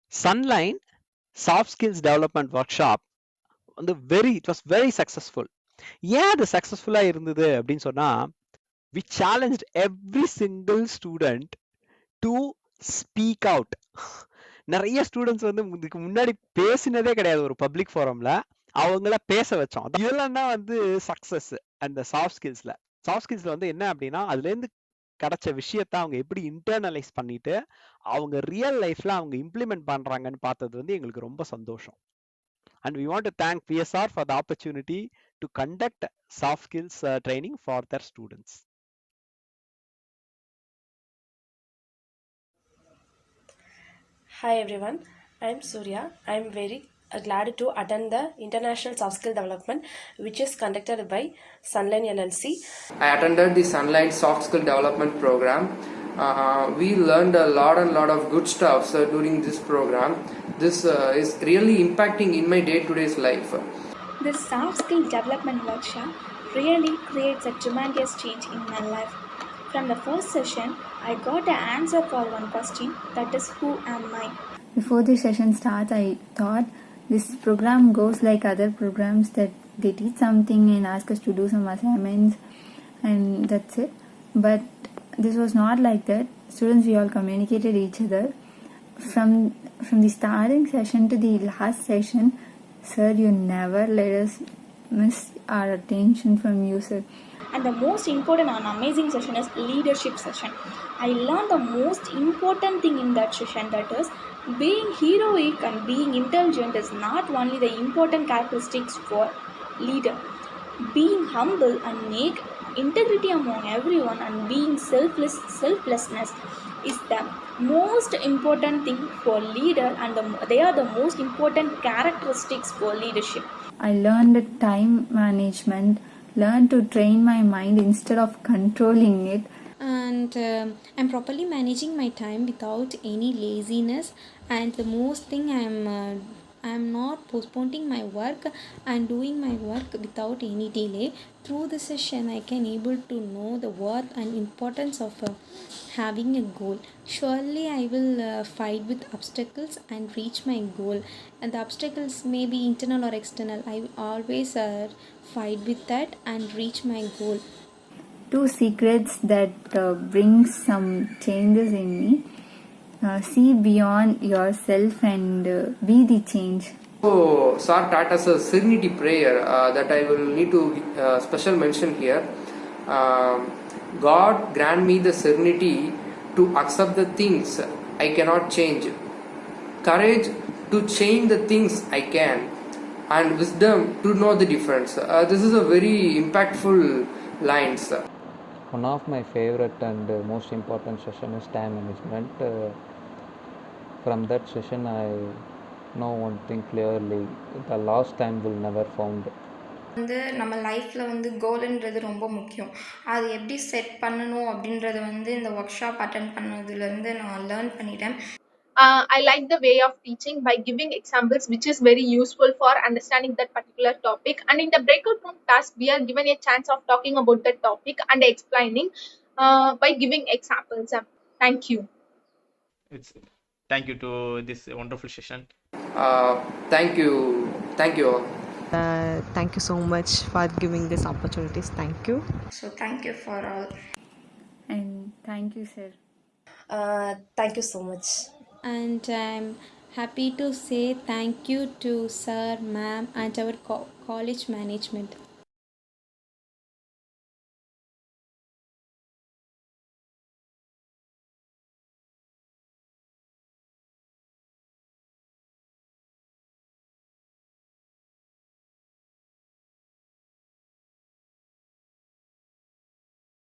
Sunline soft skills development workshop வந்து it was very successful. ஏன் அது சக்சஸ்ஃபுல்லா இருந்தது அப்படின்னு சொன்னா, we challenged every single student to speak out. நிறைய ஸ்டூடெண்ட்ஸ் வந்து இதுக்கு முன்னாடி பேசினதே கிடையாது ஒரு பப்ளிக் ஃபோரம்ல. அவங்கள பேச வச்சோம். இதெல்லாம் தான் வந்து சக்சஸ் அந்த சாஃப்ட் ஸ்கில்ஸ்ல வந்து என்ன அப்படின்னா, அதுல இருந்து கிடைச்ச விஷயத்த அவங்க எப்படி இன்டர்னலைஸ் பண்ணிட்டு அவங்க ரியல் லைஃப்ல அவங்க இம்ப்ளிமெண்ட் பண்றாங்கன்னு பார்த்தது வந்து எங்களுக்கு ரொம்ப சந்தோஷம். And we want to thank PSR for the opportunity to conduct soft skills training for their students. Hi everyone, I am Surya. I am very glad to attend the International Soft Skill Development which is conducted by Sunline LLC. I attended the Sunline Soft Skill Development Program. We learned a lot of good stuff during this program. This is really impacting in my day-to-day life. The soft skill development workshop really creates a tremendous change in my life. From the first session, I got an answer for one question, that is, who am I? Before the session starts, I thought this program goes like other programs that they teach something and ask us to do some assignments and that's it. But this was not like that. Students, we all communicated each other. From the starting session to the last session, sir, you never let us miss our attention from you, sir. And the most important and amazing session is leadership session. I learned the most important thing in that session, that is, being heroic and being intelligent is not only the important characteristics for leader. Being humble and make integrity among everyone and being selflessness is the most important thing for leader, and they are the most important characteristics for leadership. I learned time management, learned to train my mind instead of controlling it. And I'm properly managing my time without any laziness, and the most thing I'm not postponing my work and doing my work without any delay. Through the session I can able to know the worth and importance of having a goal. Surely I will fight with obstacles and reach my goal, and the obstacles may be internal or external. I will always fight with that and reach my goal. 2 secrets that bring some changes in me. See beyond yourself and be the change. So, Sir taught us a serenity prayer that I will need to special mention here. God grant me the serenity to accept the things I cannot change, courage to change the things I can, and wisdom to know the difference. This is a very impactful lines. One of my favorite and most important session is time management. From that session I know one thing clearly: the lost time will never found. வந்து நம்ம லைஃப்பில் வந்து கோலுன்றது ரொம்ப முக்கியம். அது எப்படி set பண்ணணும் அப்படின்றத வந்து இந்த ஒர்க் ஷாப் அட்டென்ட் பண்ணதுலேருந்து நான் லேர்ன் பண்ணிட்டேன். I like the way of teaching by giving examples, which is very useful for understanding that particular topic. And in the breakout room task, we are given a chance of talking about that topic and explaining by giving examples. Thank you. Thank you to this wonderful session. Thank you all. Thank you so much for giving this opportunities. Thank you. So thank you for all. And thank you, sir. Thank you so much. And I'm happy to say thank you to sir, ma'am, and our college management.